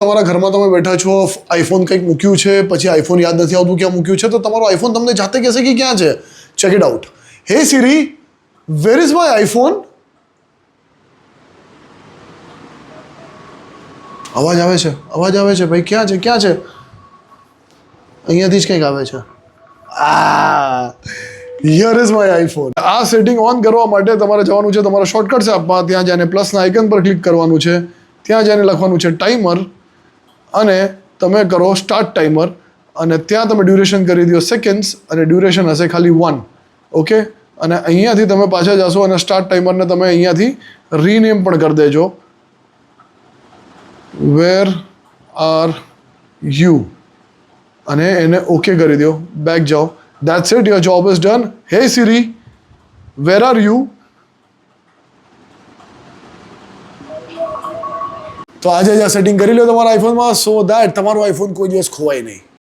તમારા ઘરમાં તમે બેઠા છો, આઈફોન કંઈક મૂક્યું છે, પછી આઈફોન યાદ નથી આવતું ક્યાં મૂક્યું છે, તો તમારો આઈફોન તમને જાતે કહેશે કે ક્યાં છે. Check it out. હે સિરી, વેર ઇઝ માય આઈફોન? અવાજ આવે છે, અવાજ આવે છે ભાઈ, ક્યાં છે, ક્યાં છે? અહીંયાથી જ કંઈક આવે છે. Here is my iPhone. આ સેટિંગ ઓન કરવા માટે તમારે જવાનું છે તમારા શોર્ટકટ્સ એપમાં, ત્યાં જઈને પ્લસના આઇકન પર ક્લિક કરવાનું છે, ત્યાં જઈને લખવાનું છે ટાઈમર, અને તમે કરો સ્ટાર્ટ ટાઈમર, અને ત્યાં તમે ડ્યુરેશન કરી દો સેકન્ડ્સ, અને ડ્યુરેશન હશે ખાલી 1. ઓકે, અને અહીંયાથી તમે પાછા જશો અને સ્ટાર્ટ ટાઈમરને તમે અહીંયાથી રીનેમ પણ કરી દેજો. વેર આર યુ, અને એને ઓકે કરી દો. બેક જાઓ. That's it, your job is done. હે સિરી, વેર આર યુ? તો આજે જ આ સેટિંગ કરી લો તમારા આઈફોનમાં, સો દેટ તમારો આઈફોન કોઈ દિવસ ખોવાય નહીં.